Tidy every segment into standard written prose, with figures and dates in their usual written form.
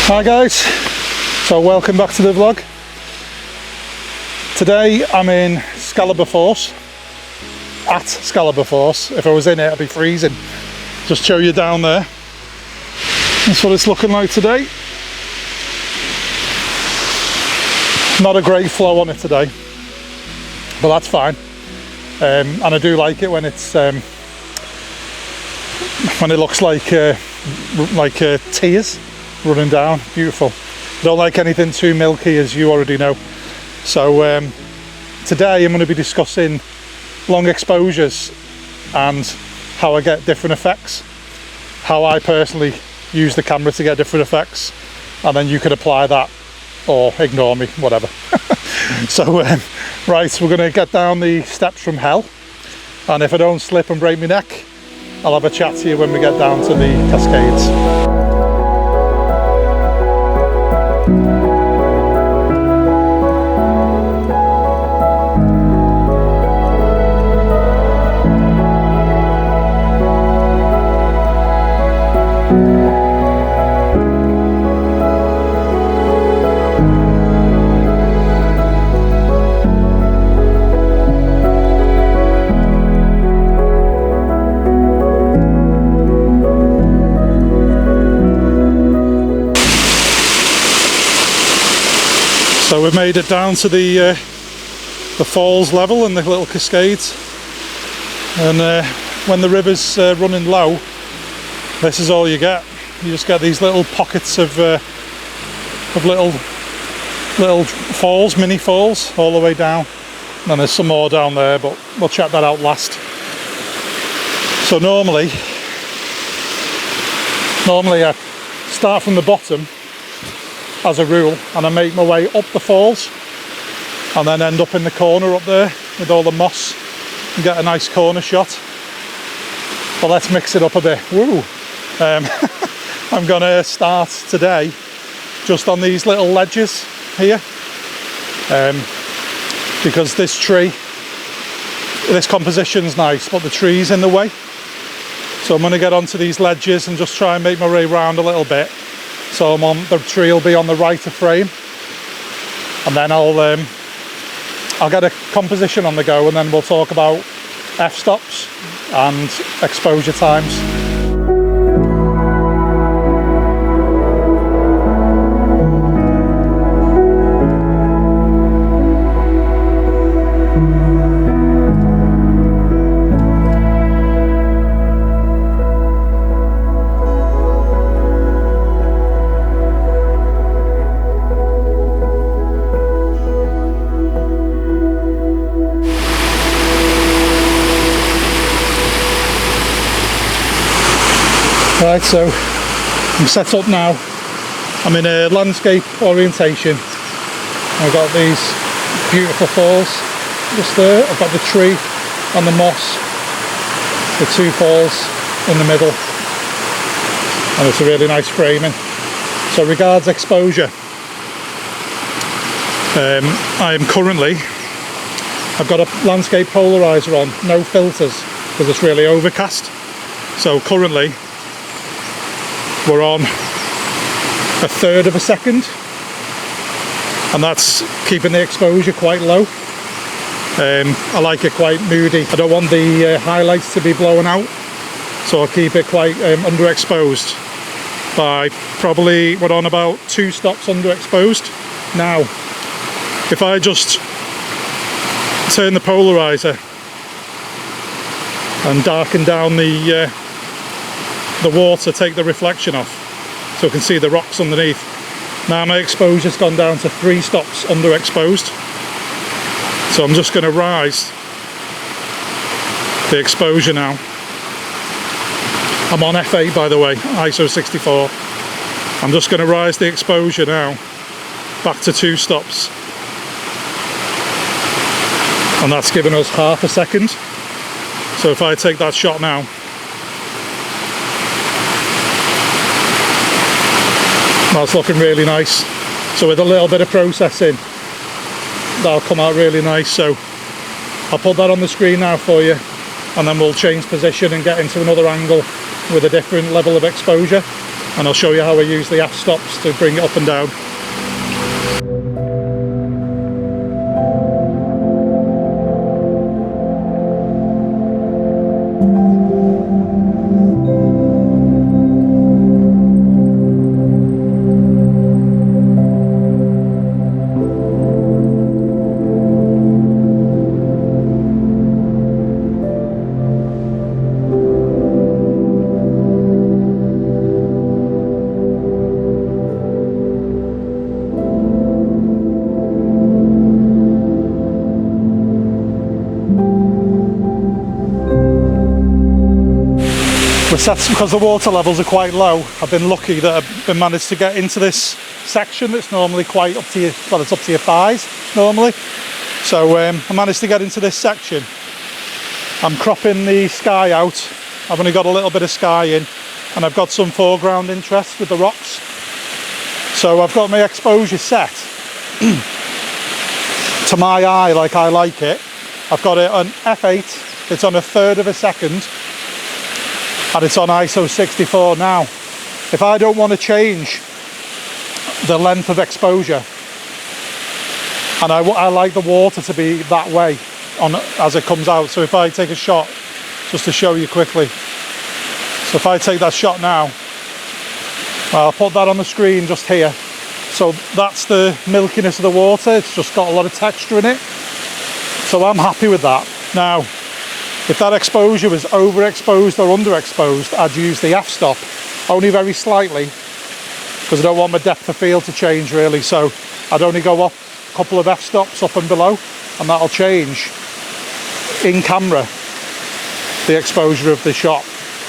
Hi guys, so welcome back to the vlog. Today I'm in Scaleber Force, at Scaleber Force. If I was in it I'd be freezing. Just show you down there. That's what it's looking like today. Not a great flow on it today, but that's fine. And I do like it when it's when it looks like tears running down. Beautiful. Don't like anything too milky, as you already know. So today I'm going to be discussing long exposures and how I get different effects, how I personally use the camera to get different effects, and then you can apply that or ignore me, whatever. So right, we're going to get down the steps from hell, and if I don't slip and break my neck, I'll have a chat to you when we get down to the cascades. So we've made it down to the falls level and the little cascades, and when the river's running low, this is all you get. You just get these little pockets of little falls, mini falls, all the way down. And there's some more down there, but we'll check that out last. So normally I start from the bottom as a rule, and I make my way up the falls and then end up in the corner up there with all the moss and get a nice corner shot. But let's mix it up a bit. Woo! I'm gonna start today just on these little ledges here, because this composition's nice, but the tree's in the way. So I'm gonna get onto these ledges and just try and make my way around a little bit. So the tree will be on the right of frame, and then I'll get a composition on the go, and then we'll talk about f-stops and exposure times. Right, so I'm set up now. I'm in a landscape orientation. I've got these beautiful falls just there. I've got the tree and the moss, the two falls in the middle, and it's a really nice framing. So regards exposure, I've got a landscape polarizer on, no filters, because it's really overcast. So currently we're on 1/3 of a second, and that's keeping the exposure quite low. I like it quite moody. I don't want the highlights to be blowing out, so I'll keep it quite underexposed. By probably, we're on about 2 stops underexposed. Now, if I just turn the polarizer and darken down the water, take the reflection off, so I can see the rocks underneath. Now my exposure's gone down to 3 stops underexposed. So I'm just going to rise the exposure now. I'm on f8, by the way, ISO 64. I'm just going to rise the exposure now back to 2 stops. And that's given us 1/2 a second. So if I take that shot now, that's looking really nice. So with a little bit of processing, that'll come out really nice. So I'll put that on the screen now for you, and then we'll change position and get into another angle with a different level of exposure, and I'll show you how I use the f-stops to bring it up and down. Because the water levels are quite low, I've been lucky that I've been managed to get into this section that's normally quite up to your, well, it's up to your thighs normally. So I managed to get into this section. I'm cropping the sky out. I've only got a little bit of sky in, and I've got some foreground interest with the rocks. So I've got my exposure set to my eye like I like it. I've got it on f8, it's on 1/3 of a second, and it's on ISO 64 now. If I don't want to change the length of exposure, and I like the water to be that way on as it comes out, so if I take a shot, just to show you quickly, so if I take that shot now, I'll put that on the screen just here. So that's the milkiness of the water, it's just got a lot of texture in it, so I'm happy with that. Now, if that exposure was overexposed or underexposed, I'd use the f-stop, only very slightly, because I don't want my depth of field to change really. So I'd only go up a couple of f-stops up and below, and that'll change in camera the exposure of the shot.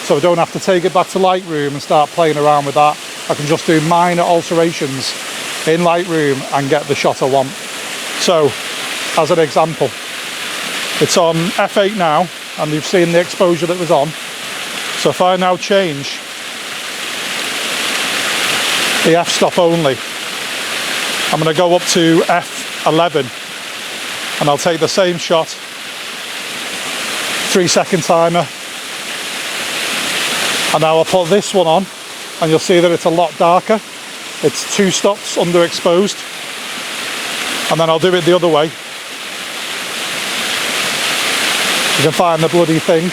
So I don't have to take it back to Lightroom and start playing around with that. I can just do minor alterations in Lightroom and get the shot I want. So, as an example, it's on f8 now, and you've seen the exposure that was on. So if I now change the f-stop only, I'm going to go up to f11, and I'll take the same shot, 3-second timer, and now I'll put this one on, and you'll see that it's a lot darker. It's 2 stops underexposed, and then I'll do it the other way. You can find the bloody thing.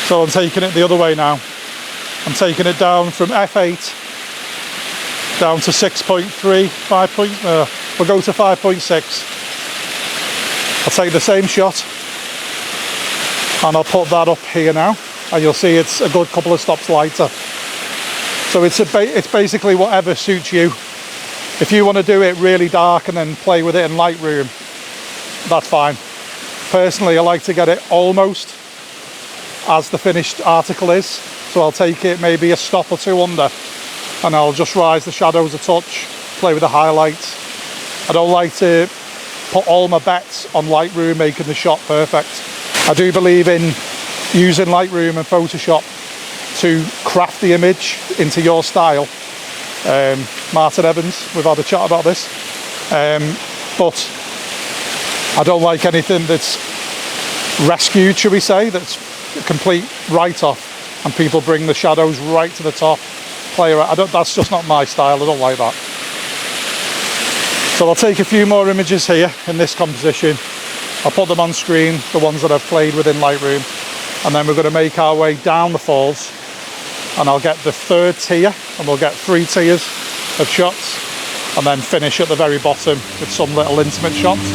So I'm taking it the other way now. I'm taking it down from f8 down to 6.3, 5 point, we'll go to 5.6. I'll take the same shot and I'll put that up here now, and you'll see it's a good couple of stops lighter. So it's basically whatever suits you. If you want to do it really dark and then play with it in Lightroom, that's fine. Personally, I like to get it almost as the finished article is, so I'll take it maybe a stop or 2 under, and I'll just rise the shadows a touch, play with the highlights. I don't like to put all my bets on Lightroom making the shot perfect. I do believe in using Lightroom and Photoshop to craft the image into your style. Martin Evans, we've had a chat about this, but I don't like anything that's rescued, shall we say, that's a complete write-off, and people bring the shadows right to the top. play around. That's just not my style, I don't like that. So I'll take a few more images here in this composition. I'll put them on screen, the ones that I've played with in Lightroom, and then we're going to make our way down the falls, and I'll get the third tier, and we'll get 3 tiers of shots, and then finish at the very bottom with some little intimate shots.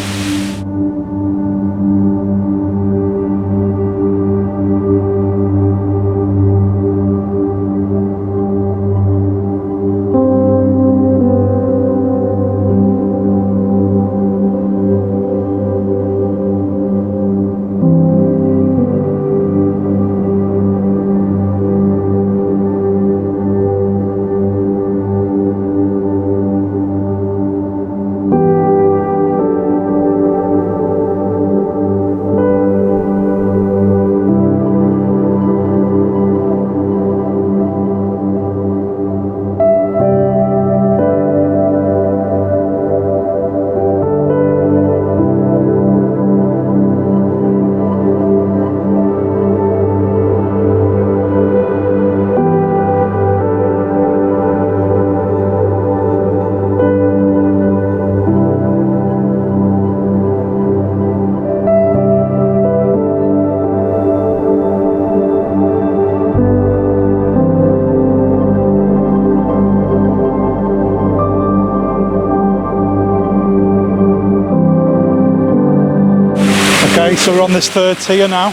Okay, so we're on this third tier now.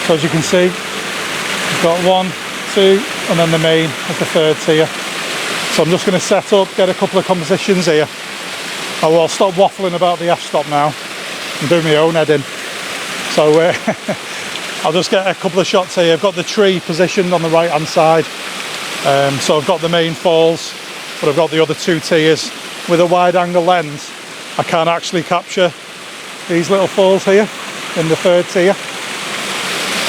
So as you can see, we've got 1, 2, and then the main as the third tier. So I'm just going to set up, get a couple of compositions here. I'll stop waffling about the f-stop now and do my own editing. So I'll just get a couple of shots here. I've got the tree positioned on the right hand side. So I've got the main falls, but I've got the other 2 tiers. With a wide angle lens, I can't actually capture these little falls here in the third tier.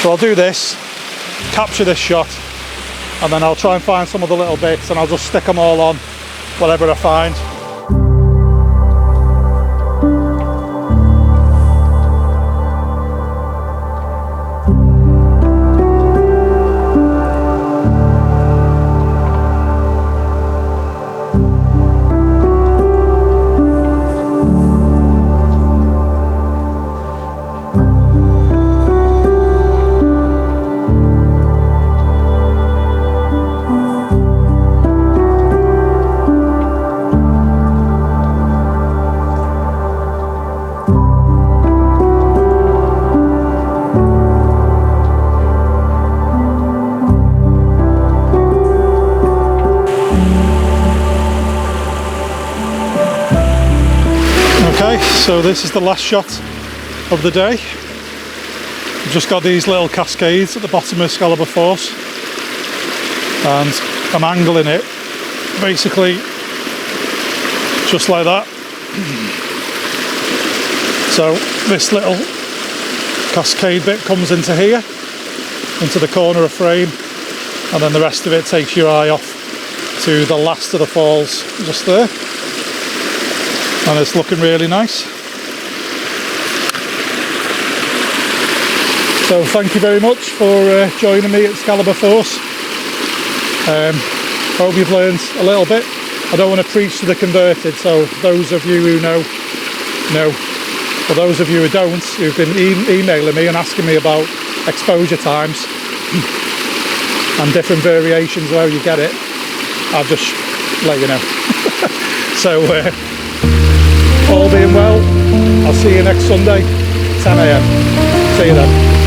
So I'll do this, capture this shot, and then I'll try and find some of the little bits, and I'll just stick them all on, whatever I find. Okay, so this is the last shot of the day. I've just got these little cascades at the bottom of Scaleber Force, and I'm angling it basically just like that. So this little cascade bit comes into here, into the corner of frame, and then the rest of it takes your eye off to the last of the falls just there. And it's looking really nice. So thank you very much for joining me at Scaleber Force. Hope you've learned a little bit. I don't want to preach to the converted, so those of you who know. For those of you who don't, who've been emailing me and asking me about exposure times and different variations of how you get it, I'll just let you know. So all being well, I'll see you next Sunday, 10 AM. See you then.